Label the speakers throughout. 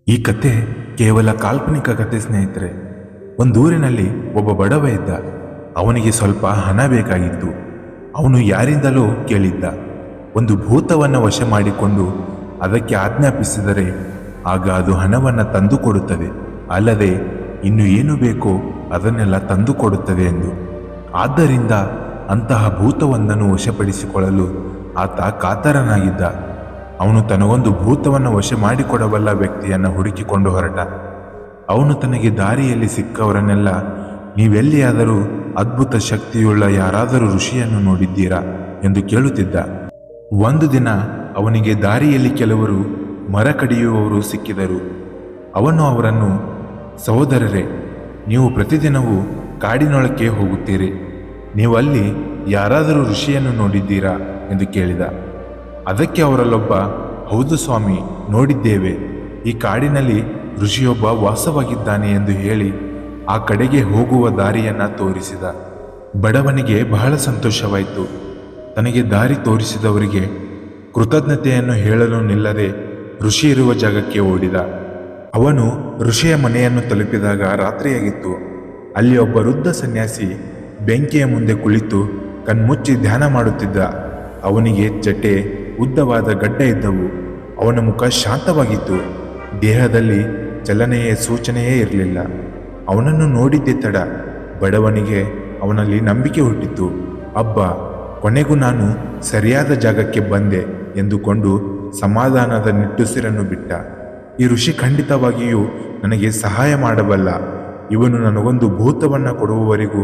Speaker 1: ಈ ಕತೆ ಕೇವಲ ಕಾಲ್ಪನಿಕ ಕತೆ ಸ್ನೇಹಿತರೆ. ಒಂದೂರಿನಲ್ಲಿ ಒಬ್ಬ ಬಡವ ಇದ್ದ. ಅವನಿಗೆ ಸ್ವಲ್ಪ ಹಣ ಬೇಕಾಗಿತ್ತು. ಅವನು ಯಾರಿಂದಲೂ ಕೇಳಿದ್ದ. ಒಂದು ಭೂತವನ್ನು ವಶ ಮಾಡಿಕೊಂಡು ಅದಕ್ಕೆ ಆಜ್ಞಾಪಿಸಿದರೆ ಆಗ ಅದು ಹಣವನ್ನು ತಂದುಕೊಡುತ್ತದೆ, ಅಲ್ಲದೆ ಇನ್ನು ಏನು ಬೇಕೋ ಅದನ್ನೆಲ್ಲ ತಂದುಕೊಡುತ್ತದೆ ಎಂದು. ಆದ್ದರಿಂದ ಅಂತಹ ಭೂತವೊಂದನ್ನು ವಶಪಡಿಸಿಕೊಳ್ಳಲು ಆತ ಕಾತರನಾಗಿದ್ದ. ಅವನು ತನಗೊಂದು ಭೂತವನ್ನು ವಶ ಮಾಡಿಕೊಡಬಲ್ಲ ವ್ಯಕ್ತಿಯನ್ನು ಹುಡುಕಿಕೊಂಡು ಹೊರಟ. ಅವನು ತನಗೆ ದಾರಿಯಲ್ಲಿ ಸಿಕ್ಕವರನ್ನೆಲ್ಲ, ನೀವೆಲ್ಲಿಯಾದರೂ ಅದ್ಭುತ ಶಕ್ತಿಯುಳ್ಳ ಯಾರಾದರೂ ಋಷಿಯನ್ನು ನೋಡಿದ್ದೀರಾ ಎಂದು ಕೇಳುತ್ತಿದ್ದ. ಒಂದು ದಿನ ಅವನಿಗೆ ದಾರಿಯಲ್ಲಿ ಕೆಲವರು ಮರ ಕಡಿಯುವವರು ಸಿಕ್ಕಿದರು. ಅವನು ಅವರನ್ನು, ಸಹೋದರರೇ, ನೀವು ಪ್ರತಿದಿನವೂ ಕಾಡಿನೊಳಕ್ಕೆ ಹೋಗುತ್ತೀರಿ, ನೀವು ಅಲ್ಲಿ ಯಾರಾದರೂ ಋಷಿಯನ್ನು ನೋಡಿದ್ದೀರಾ ಎಂದು ಕೇಳಿದ. ಅದಕ್ಕೆ ಅವರಲ್ಲೊಬ್ಬ, ಹೌದು ಸ್ವಾಮಿ, ನೋಡಿದ್ದೇವೆ. ಈ ಕಾಡಿನಲ್ಲಿ ಋಷಿಯೊಬ್ಬ ವಾಸವಾಗಿದ್ದಾನೆ ಎಂದು ಹೇಳಿ ಆ ಕಡೆಗೆ ಹೋಗುವ ದಾರಿಯನ್ನು ತೋರಿಸಿದ. ಬಡವನಿಗೆ ಬಹಳ ಸಂತೋಷವಾಯಿತು. ತನಗೆ ದಾರಿ ತೋರಿಸಿದವರಿಗೆ ಕೃತಜ್ಞತೆಯನ್ನು ಹೇಳಲು ನಿಲ್ಲದೆ ಋಷಿ ಇರುವ ಜಾಗಕ್ಕೆ ಓಡಿದ. ಅವನು ಋಷಿಯ ಮನೆಯನ್ನು ತಲುಪಿದಾಗ ರಾತ್ರಿಯಾಗಿತ್ತು. ಅಲ್ಲಿ ಒಬ್ಬ ವೃದ್ಧ ಸನ್ಯಾಸಿ ಬೆಂಕಿಯ ಮುಂದೆ ಕುಳಿತು ಕಣ್ಮುಚ್ಚಿ ಧ್ಯಾನ ಮಾಡುತ್ತಿದ್ದ. ಅವನಿಗೆ ಚಟೆ, ಉದ್ದವಾದ ಗಡ್ಡ ಇದ್ದವು. ಅವನ ಮುಖ ಶಾಂತವಾಗಿತ್ತು. ದೇಹದಲ್ಲಿ ಚಲನೆಯ ಸೂಚನೆಯೇ ಇರಲಿಲ್ಲ. ಅವನನ್ನು ನೋಡಿದ್ದೇ ತಡ ಬಡವನಿಗೆ ಅವನಲ್ಲಿ ನಂಬಿಕೆ ಹುಟ್ಟಿತು. ಅಬ್ಬಾ, ಕೊನೆಗೂ ನಾನು ಸರಿಯಾದ ಜಾಗಕ್ಕೆ ಬಂದೆ ಎಂದುಕೊಂಡು ಸಮಾಧಾನದ ನಿಟ್ಟುಸಿರನ್ನು ಬಿಟ್ಟ. ಈ ಋಷಿ ಖಂಡಿತವಾಗಿಯೂ ನನಗೆ ಸಹಾಯ ಮಾಡಬಲ್ಲ. ಇವನು ನನಗೊಂದು ಭೂತವನ್ನು ಕೊಡುವವರೆಗೂ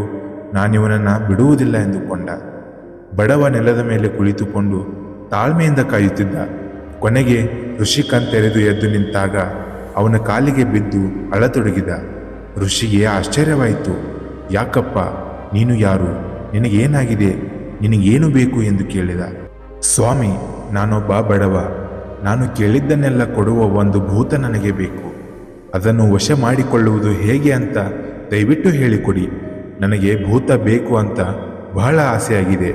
Speaker 1: ನಾನಿವನನ್ನು ಬಿಡುವುದಿಲ್ಲ ಎಂದುಕೊಂಡ. ಬಡವ ನೆಲದ ಮೇಲೆ ಕುಳಿತುಕೊಂಡು ತಾಳ್ಮೆಯಿಂದ ಕಾಯುತ್ತಿದ್ದ. ಕೊನೆಗೆ ಋಷಿ ಕಣ್ತೆರೆದು ಎದ್ದು ನಿಂತಾಗ ಅವನ ಕಾಲಿಗೆ ಬಿದ್ದು ಅಳತೊಡಗಿದ. ಋಷಿಗೆ ಆಶ್ಚರ್ಯವಾಯಿತು. ಯಾಕಪ್ಪ, ನೀನು ಯಾರು? ನಿನಗೇನಾಗಿದೆ? ನಿನಗೇನು ಬೇಕು ಎಂದು ಕೇಳಿದ. ಸ್ವಾಮಿ, ನಾನೊಬ್ಬ ಬಡವ. ನಾನು ಕೇಳಿದ್ದನ್ನೆಲ್ಲ ಕೊಡುವ ಒಂದು ಭೂತ ನನಗೆ ಬೇಕು. ಅದನ್ನು ವಶ ಮಾಡಿಕೊಳ್ಳುವುದು ಹೇಗೆ ಅಂತ ದಯವಿಟ್ಟು ಹೇಳಿಕೊಡಿ. ನನಗೆ ಭೂತ ಬೇಕು ಅಂತ ಬಹಳ ಆಸೆಯಾಗಿದೆ.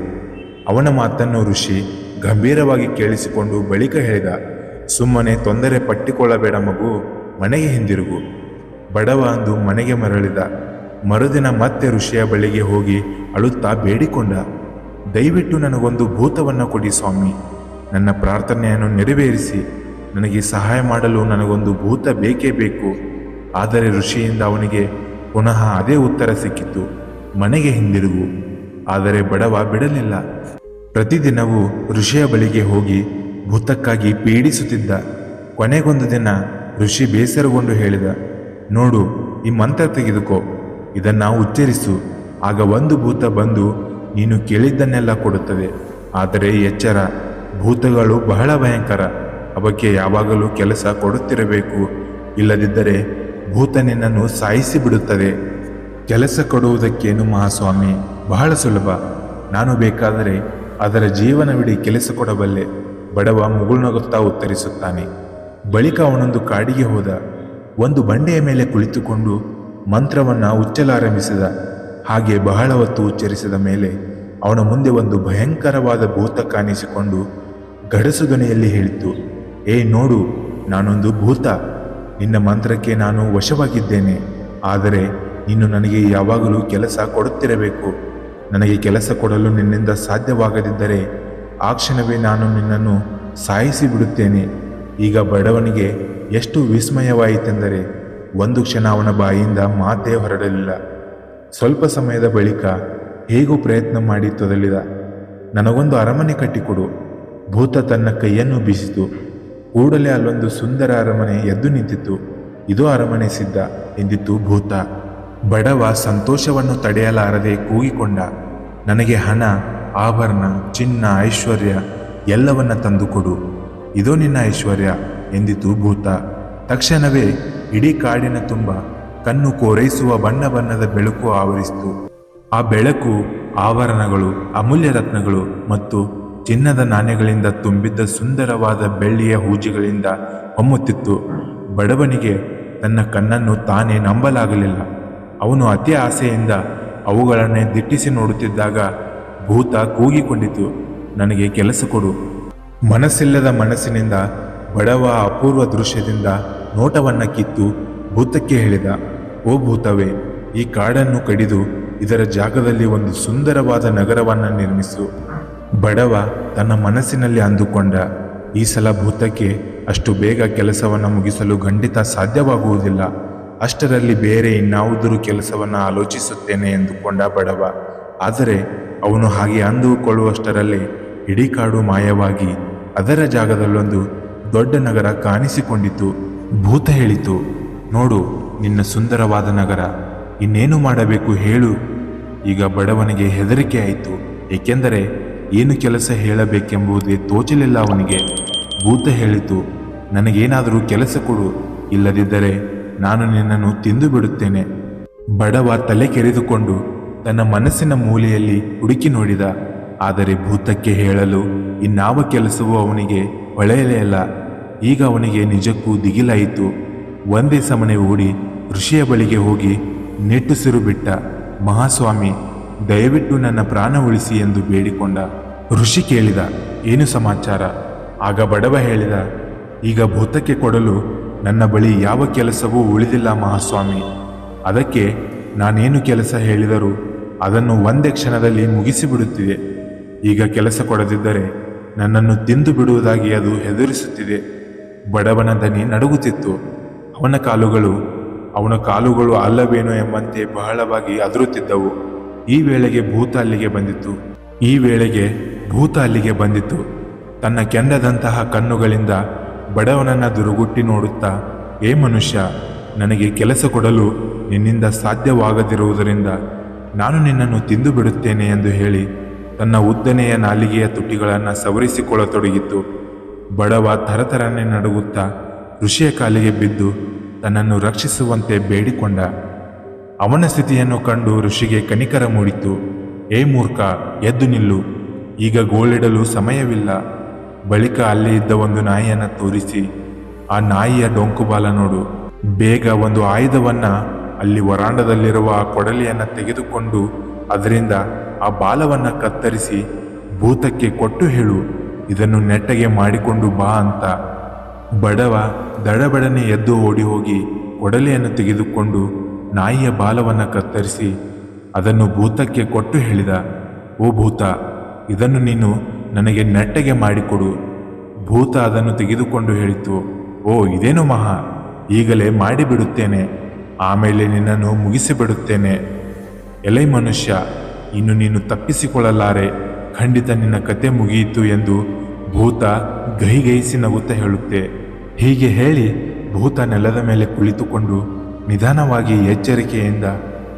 Speaker 1: ಅವನ ಮಾತನ್ನು ಋಷಿ ಗಂಭೀರವಾಗಿ ಕೇಳಿಸಿಕೊಂಡು ಬಳಿಕ ಹೇಳಿದ, ಸುಮ್ಮನೆ ತೊಂದರೆ ಪಟ್ಟಿಕೊಳ್ಳಬೇಡ ಮಗು, ಮನೆಗೆ ಹಿಂದಿರುಗು. ಬಡವ ಅಂದು ಮನೆಗೆ ಮರಳಿದ. ಮರುದಿನ ಮತ್ತೆ ಋಷಿಯ ಬಳಿಗೆ ಹೋಗಿ ಅಳುತ್ತಾ ಬೇಡಿಕೊಂಡ, ದಯವಿಟ್ಟು ನನಗೊಂದು ಭೂತವನ್ನು ಕೊಡಿ ಸ್ವಾಮಿ. ನನ್ನ ಪ್ರಾರ್ಥನೆಯನ್ನು ನೆರವೇರಿಸಿ. ನನಗೆ ಸಹಾಯ ಮಾಡಲು ನನಗೊಂದು ಭೂತ ಬೇಕೇ ಬೇಕು. ಆದರೆ ಋಷಿಯಿಂದ ಅವನಿಗೆ ಪುನಃ ಅದೇ ಉತ್ತರ ಸಿಕ್ಕಿತು, ಮನೆಗೆ ಹಿಂದಿರುಗು. ಆದರೆ ಬಡವ ಬಿಡಲಿಲ್ಲ. ಪ್ರತಿದಿನವೂ ಋಷಿಯ ಬಳಿಗೆ ಹೋಗಿ ಭೂತಕ್ಕಾಗಿ ಪೀಡಿಸುತ್ತಿದ್ದ. ಕೊನೆಗೊಂದು ದಿನ ಋಷಿ ಬೇಸರಗೊಂಡು ಹೇಳಿದ, ನೋಡು, ಈ ಮಂತ್ರ ತೆಗೆದುಕೋ, ಇದನ್ನು ಉಚ್ಚರಿಸು. ಆಗ ಒಂದು ಭೂತ ಬಂದು ನೀನು ಕೇಳಿದ್ದನ್ನೆಲ್ಲ ಕೊಡುತ್ತದೆ. ಆದರೆ ಎಚ್ಚರ, ಭೂತಗಳು ಬಹಳ ಭಯಂಕರ. ಅವಕ್ಕೆ ಯಾವಾಗಲೂ ಕೆಲಸ ಕೊಡುತ್ತಿರಬೇಕು. ಇಲ್ಲದಿದ್ದರೆ ಭೂತ ನಿನ್ನನ್ನು ಸಾಯಿಸಿ ಬಿಡುತ್ತದೆ. ಕೆಲಸ ಕೊಡುವುದಕ್ಕೇನು ಮಹಾಸ್ವಾಮಿ, ಬಹಳ ಸುಲಭ. ನಾನು ಬೇಕಾದರೆ ಅದರ ಜೀವನವಿಡೀ ಕೆಲಸ ಕೊಡಬಲ್ಲೆ. ಬಡವ ಮುಗುಳ್ನಗುತ್ತಾ ಉತ್ತರಿಸುತ್ತಾನೆ. ಬಳಿಕ ಅವನೊಂದು ಕಾಡಿಗೆ ಹೋದ. ಒಂದು ಬಂಡೆಯ ಮೇಲೆ ಕುಳಿತುಕೊಂಡು ಮಂತ್ರವನ್ನು ಉಚ್ಚಲಾರಂಭಿಸಿದ. ಹಾಗೆ ಬಹಳ ಹೊತ್ತು ಉಚ್ಚರಿಸಿದ ಮೇಲೆ ಅವನ ಮುಂದೆ ಒಂದು ಭಯಂಕರವಾದ ಭೂತ ಕಾಣಿಸಿಕೊಂಡು ಗಡಸು ಧ್ವನಿಯಲ್ಲಿ ಹೇಳಿತು, ನೋಡು, ನಾನೊಂದು ಭೂತ. ನಿನ್ನ ಮಂತ್ರಕ್ಕೆ ನಾನು ವಶವಾಗಿದ್ದೇನೆ. ಆದರೆ ನೀನು ನನಗೆ ಯಾವಾಗಲೂ ಕೆಲಸ ಕೊಡುತ್ತಿರಬೇಕು. ನನಗೆ ಕೆಲಸ ಕೊಡಲು ನಿನ್ನಿಂದ ಸಾಧ್ಯವಾಗದಿದ್ದರೆ ಆ ಕ್ಷಣವೇ ನಾನು ನಿನ್ನನ್ನು ಸಾಯಿಸಿ ಬಿಡುತ್ತೇನೆ. ಈಗ ಬಡವನಿಗೆ ಎಷ್ಟು ವಿಸ್ಮಯವಾಯಿತೆಂದರೆ ಒಂದು ಕ್ಷಣ ಅವನ ಬಾಯಿಯಿಂದ ಮಾತೇ ಹೊರಡಲಿಲ್ಲ. ಸ್ವಲ್ಪ ಸಮಯದ ಬಳಿಕ ಹೇಗೂ ಪ್ರಯತ್ನ ಮಾಡಿ ತೊದಲಿದ, ನನಗೊಂದು ಅರಮನೆ ಕಟ್ಟಿಕೊಡು. ಭೂತ ತನ್ನ ಕೈಯನ್ನು ಬೀಸಿತು. ಕೂಡಲೇ ಅಲ್ಲೊಂದು ಸುಂದರ ಅರಮನೆ ಎದ್ದು ನಿಂತಿತು. ಇದು ಅರಮನೆ ಸಿದ್ಧ ಎಂದಿತು ಭೂತ. ಬಡವ ಸಂತೋಷವನ್ನು ತಡೆಯಲಾರದೆ ಕೂಗಿಕೊಂಡ, ನನಗೆ ಹಣ, ಆಭರಣ, ಚಿನ್ನ, ಐಶ್ವರ್ಯ ಎಲ್ಲವನ್ನ ತಂದುಕೊಡು. ಇದೋ ನಿನ್ನ ಐಶ್ವರ್ಯ ಎಂದಿತು ಭೂತ. ತಕ್ಷಣವೇ ಇಡೀ ಕಾಡಿನ ತುಂಬ ಕಣ್ಣು ಕೋರೈಸುವ ಬಣ್ಣ ಬಣ್ಣದ ಬೆಳಕು ಆವರಿಸಿತು. ಆ ಬೆಳಕು ಆಭರಣಗಳು, ಅಮೂಲ್ಯ ರತ್ನಗಳು ಮತ್ತು ಚಿನ್ನದ ನಾಣ್ಯಗಳಿಂದ ತುಂಬಿದ್ದ ಸುಂದರವಾದ ಬೆಳ್ಳಿಯ ಹೂಜಿಗಳಿಂದ ಹೊಮ್ಮುತ್ತಿತ್ತು. ಬಡವನಿಗೆ ತನ್ನ ಕಣ್ಣನ್ನು ತಾನೇ ನಂಬಲಾಗಲಿಲ್ಲ. ಅವನು ಅತಿ ಆಸೆಯಿಂದ ಅವುಗಳನ್ನೇ ದಿಟ್ಟಿಸಿ ನೋಡುತ್ತಿದ್ದಾಗ ಭೂತ ಕೂಗಿಕೊಂಡಿತು, ನನಗೆ ಕೆಲಸ ಕೊಡು. ಮನಸ್ಸಿಲ್ಲದ ಮನಸ್ಸಿನಿಂದ ಬಡವ ಅಪೂರ್ವ ದೃಶ್ಯದಿಂದ ನೋಟವನ್ನ ಕಿತ್ತು ಭೂತಕ್ಕೆ ಹೇಳಿದ, ಓ ಭೂತವೇ, ಈ ಕಾಡನ್ನು ಕಡಿದು ಇದರ ಜಾಗದಲ್ಲಿ ಒಂದು ಸುಂದರವಾದ ನಗರವನ್ನ ನಿರ್ಮಿಸು. ಬಡವ ತನ್ನ ಮನಸ್ಸಿನಲ್ಲಿ ಅಂದುಕೊಂಡ, ಈ ಸಲ ಭೂತಕ್ಕೆ ಅಷ್ಟು ಬೇಗ ಕೆಲಸವನ್ನು ಮುಗಿಸಲು ಖಂಡಿತ ಸಾಧ್ಯವಾಗುವುದಿಲ್ಲ. ಅಷ್ಟರಲ್ಲಿ ಬೇರೆ ಇನ್ನಾವುದರೂ ಕೆಲಸವನ್ನು ಆಲೋಚಿಸುತ್ತೇನೆ ಎಂದುಕೊಂಡ ಬಡವ. ಆದರೆ ಅವನು ಹಾಗೆ ಅಂದುಕೊಳ್ಳುವಷ್ಟರಲ್ಲಿ ಇಡೀ ಕಾಡು ಮಾಯವಾಗಿ ಅದರ ಜಾಗದಲ್ಲೊಂದು ದೊಡ್ಡ ನಗರ ಕಾಣಿಸಿಕೊಂಡಿತು. ಭೂತ ಹೇಳಿತು, ನೋಡು ನಿನ್ನ ಸುಂದರವಾದ ನಗರ, ಇನ್ನೇನು ಮಾಡಬೇಕು ಹೇಳು. ಈಗ ಬಡವನಿಗೆ ಹೆದರಿಕೆ ಆಯಿತು, ಏಕೆಂದರೆ ಏನು ಕೆಲಸ ಹೇಳಬೇಕೆಂಬುದೇ ತೋಚಲಿಲ್ಲ ಅವನಿಗೆ. ಭೂತ ಹೇಳಿತು, ನನಗೇನಾದರೂ ಕೆಲಸ ಕೊಡು, ಇಲ್ಲದಿದ್ದರೆ ನಾನು ನಿನ್ನನ್ನು ತಿಂದು ಬಿಡುತ್ತೇನೆ. ಬಡವ ತಲೆ ಕೆರೆದುಕೊಂಡು ತನ್ನ ಮನಸ್ಸಿನ ಮೂಲೆಯಲ್ಲಿ ಹುಡುಕಿ ನೋಡಿದ. ಆದರೆ ಭೂತಕ್ಕೆ ಹೇಳಲು ಇನ್ನಾವ ಕೆಲಸವೂ ಅವನಿಗೆ ಹೊಳೆಯಲೇ ಇಲ್ಲ. ಈಗ ಅವನಿಗೆ ನಿಜಕ್ಕೂ ದಿಗಿಲಾಯಿತು. ಒಂದೇ ಸಮನೆ ಓಡಿ ಋಷಿಯ ಬಳಿಗೆ ಹೋಗಿ ನಿಟ್ಟುಸಿರು ಬಿಟ್ಟ. ಮಹಾಸ್ವಾಮಿ, ದಯವಿಟ್ಟು ನನ್ನ ಪ್ರಾಣ ಉಳಿಸಿ ಎಂದು ಬೇಡಿಕೊಂಡ. ಋಷಿ ಕೇಳಿದ, ಏನು ಸಮಾಚಾರ? ಆಗ ಬಡವ ಹೇಳಿದ, ಈಗ ಭೂತಕ್ಕೆ ಕೊಡಲು ನನ್ನ ಬಳಿ ಯಾವ ಕೆಲಸವೂ ಉಳಿದಿಲ್ಲ ಮಹಾಸ್ವಾಮಿ. ಅದಕ್ಕೆ ನಾನೇನು ಕೆಲಸ ಹೇಳಿದರೂ ಅದನ್ನು ಒಂದೇ ಕ್ಷಣದಲ್ಲಿ ಮುಗಿಸಿಬಿಡುತ್ತಿದೆ. ಈಗ ಕೆಲಸ ಕೊಡದಿದ್ದರೆ ನನ್ನನ್ನು ತಿಂದು ಬಿಡುವುದಾಗಿ ಅದು ಹೆದರಿಸುತ್ತಿದೆ. ಬಡವನ ದನಿ ನಡುಗುತ್ತಿತ್ತು. ಅವನ ಕಾಲುಗಳು ಅಲ್ಲವೇನೋ ಎಂಬಂತೆ ಬಹಳವಾಗಿ ಅದರುತ್ತಿದ್ದವು. ಈ ವೇಳೆಗೆ ಭೂತ ಅಲ್ಲಿಗೆ ಬಂದಿತ್ತು. ತನ್ನ ಕೆಂಡದಂತಹ ಕಣ್ಣುಗಳಿಂದ ಬಡವನನ್ನ ದುರುಗುಟ್ಟಿ ನೋಡುತ್ತಾ, ಏ ಮನುಷ್ಯ, ನನಗೆ ಕೆಲಸ ಕೊಡಲು ನಿನ್ನಿಂದ ಸಾಧ್ಯವಾಗದಿರುವುದರಿಂದ ನಾನು ನಿನ್ನನ್ನು ತಿಂದು ಬಿಡುತ್ತೇನೆ ಎಂದು ಹೇಳಿ ತನ್ನ ಉದ್ದನೆಯ ನಾಲಿಗೆಯ ತುಟಿಗಳನ್ನು ಸವರಿಸಿಕೊಳ್ಳತೊಡಗಿತ್ತು. ಬಡವ ಥರಥರನೆ ನಡುಗುತ್ತಾ ಋಷಿಯ ಕಾಲಿಗೆ ಬಿದ್ದು ತನ್ನನ್ನು ರಕ್ಷಿಸುವಂತೆ ಬೇಡಿಕೊಂಡ. ಅವನ ಸ್ಥಿತಿಯನ್ನು ಕಂಡು ಋಷಿಗೆ ಕನಿಕರ ಮೂಡಿತು. ಏ ಮೂರ್ಖ, ಎದ್ದು ನಿಲ್ಲು, ಈಗ ಗೋಳಿಡಲು ಸಮಯವಿಲ್ಲ. ಬಳಿಕ ಅಲ್ಲಿ ಇದ್ದ ಒಂದು ನಾಯಿಯನ್ನು ತೋರಿಸಿ, ಆ ನಾಯಿಯ ಡೊಂಕುಬಾಲ ನೋಡು, ಬೇಗ ಒಂದು ಆಯುಧವನ್ನ ಅಲ್ಲಿ ವರಾಂಡದಲ್ಲಿರುವ ಆ ಕೊಡಲಿಯನ್ನು ತೆಗೆದುಕೊಂಡು ಅದರಿಂದ ಆ ಬಾಲವನ್ನ ಕತ್ತರಿಸಿ ಭೂತಕ್ಕೆ ಕೊಟ್ಟು ಹೇಳು, ಇದನ್ನು ನೆಟ್ಟಗೆ ಮಾಡಿಕೊಂಡು ಬಾ ಅಂತ. ಬಡವ ದಡಬಡನೆ ಎದ್ದು ಓಡಿ ಹೋಗಿ ಕೊಡಲಿಯನ್ನು ತೆಗೆದುಕೊಂಡು ನಾಯಿಯ ಬಾಲವನ್ನು ಕತ್ತರಿಸಿ ಅದನ್ನು ಭೂತಕ್ಕೆ ಕೊಟ್ಟು ಹೇಳಿದ, ಓ ಭೂತ, ಇದನ್ನು ನೀನು ನನಗೆ ನೆಟ್ಟಗೆ ಮಾಡಿಕೊಡು. ಭೂತ ಅದನ್ನು ತೆಗೆದುಕೊಂಡು ಹೇಳಿತು, ಓ ಇದೇನು ಮಹಾ, ಈಗಲೇ ಮಾಡಿಬಿಡುತ್ತೇನೆ, ಆಮೇಲೆ ನಿನ್ನನ್ನು ಮುಗಿಸಿಬಿಡುತ್ತೇನೆ. ಎಲೈ ಮನುಷ್ಯ, ಇನ್ನು ನೀನು ತಪ್ಪಿಸಿಕೊಳ್ಳಲಾರೆ, ಖಂಡಿತ ನಿನ್ನ ಕತೆ ಮುಗಿಯಿತು ಎಂದು ಭೂತ ಗಹಿಗಹಿಸಿ ನಗುತ್ತಾ ಹೇಳುತ್ತೆ. ಹೀಗೆ ಹೇಳಿ ಭೂತ ನೆಲದ ಮೇಲೆ ಕುಳಿತುಕೊಂಡು ನಿಧಾನವಾಗಿ ಎಚ್ಚರಿಕೆಯಿಂದ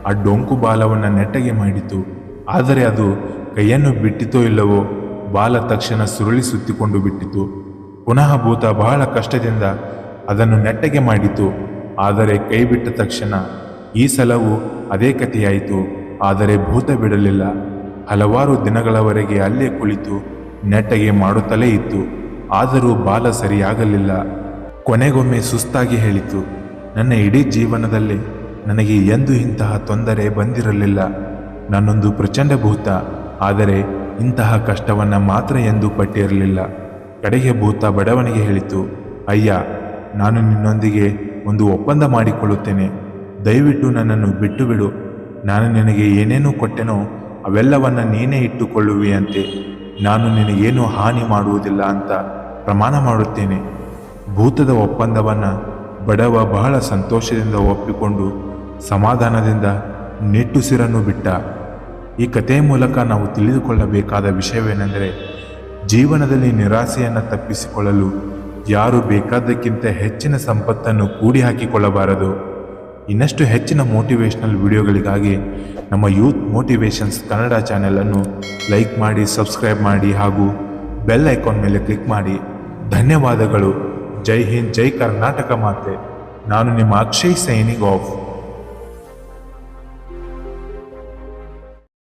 Speaker 1: ಆ ಡೊಂಕು ಬಾಲವನ್ನು ನೆಟ್ಟಗೆ ಮಾಡಿತು. ಆದರೆ ಅದು ಕೈಯನ್ನು ಬಿಟ್ಟಿತೋ ಇಲ್ಲವೋ ಬಾಲ ತಕ್ಷಣ ಸುರುಳಿ ಸುತ್ತಿಕೊಂಡು ಬಿಟ್ಟಿತು. ಪುನಃ ಭೂತ ಬಹಳ ಕಷ್ಟದಿಂದ ಅದನ್ನು ನೆಟ್ಟಗೆ ಮಾಡಿತು. ಆದರೆ ಕೈ ಬಿಟ್ಟ ತಕ್ಷಣ ಈ ಸಲವೂ ಅದೇ ಕಥೆಯಾಯಿತು. ಆದರೆ ಭೂತ ಬಿಡಲಿಲ್ಲ. ಹಲವಾರು ದಿನಗಳವರೆಗೆ ಅಲ್ಲೇ ಕುಳಿತು ನೆಟ್ಟಗೆ ಮಾಡುತ್ತಲೇ ಇತ್ತು. ಆದರೂ ಬಾಲ ಸರಿಯಾಗಲಿಲ್ಲ. ಕೊನೆಗೊಮ್ಮೆ ಸುಸ್ತಾಗಿ ಹೇಳಿತು, ನನ್ನ ಇಡೀ ಜೀವನದಲ್ಲಿ ನನಗೆ ಎಂದೂ ಇಂತಹ ತೊಂದರೆ ಬಂದಿರಲಿಲ್ಲ. ನಾನೊಂದು ಪ್ರಚಂಡ ಭೂತ, ಆದರೆ ಇಂತಹ ಕಷ್ಟವನ್ನು ಮಾತ್ರ ಎಂದೂ ಪಟ್ಟಿರಲಿಲ್ಲ. ಕಡೆಗೆ ಭೂತ ಬಡವನಿಗೆ ಹೇಳಿತು, ಅಯ್ಯ, ನಾನು ನಿನ್ನೊಂದಿಗೆ ಒಂದು ಒಪ್ಪಂದ ಮಾಡಿಕೊಳ್ಳುತ್ತೇನೆ. ದಯವಿಟ್ಟು ನನ್ನನ್ನು ಬಿಟ್ಟು ಬಿಡು. ನಾನು ನಿನಗೆ ಏನೇನು ಕೊಟ್ಟೆನೋ ಅವೆಲ್ಲವನ್ನ ನೀನೇ ಇಟ್ಟುಕೊಳ್ಳುವೆಯಂತೆ. ನಾನು ನಿನಗೇನು ಹಾನಿ ಮಾಡುವುದಿಲ್ಲ ಅಂತ ಪ್ರಮಾಣ ಮಾಡುತ್ತೇನೆ. ಭೂತದ ಒಪ್ಪಂದವನ್ನು ಬಡವ ಬಹಳ ಸಂತೋಷದಿಂದ ಒಪ್ಪಿಕೊಂಡು ಸಮಾಧಾನದಿಂದ ನಿಟ್ಟುಸಿರನ್ನು ಬಿಟ್ಟ. ಈ ಕಥೆಯ ಮೂಲಕ ನಾವು ತಿಳಿದುಕೊಳ್ಳಬೇಕಾದ ವಿಷಯವೇನೆಂದರೆ, ಜೀವನದಲ್ಲಿ ನಿರಾಸೆಯನ್ನು ತಪ್ಪಿಸಿಕೊಳ್ಳಲು ಯಾರು ಬೇಕಾದ್ದಕ್ಕಿಂತ ಹೆಚ್ಚಿನ ಸಂಪತ್ತನ್ನು ಕೂಡಿ ಹಾಕಿಕೊಳ್ಳಬಾರದು. ಇನ್ನಷ್ಟು ಹೆಚ್ಚಿನ ಮೋಟಿವೇಶ್ನಲ್ ವಿಡಿಯೋಗಳಿಗಾಗಿ ನಮ್ಮ ಯೂತ್ ಮೋಟಿವೇಶನ್ಸ್ ಕನ್ನಡ ಚಾನೆಲನ್ನು ಲೈಕ್ ಮಾಡಿ, ಸಬ್ಸ್ಕ್ರೈಬ್ ಮಾಡಿ ಹಾಗೂ ಬೆಲ್ ಐಕಾನ್ ಮೇಲೆ ಕ್ಲಿಕ್ ಮಾಡಿ. ಧನ್ಯವಾದಗಳು. ಜೈ ಹಿಂದ್, ಜೈ ಕರ್ನಾಟಕ ಮಾತೆ. ನಾನು ನಿಮ್ಮ ಅಕ್ಷಯ್ ಸೈನಿಂಗ್ ಆಫ್.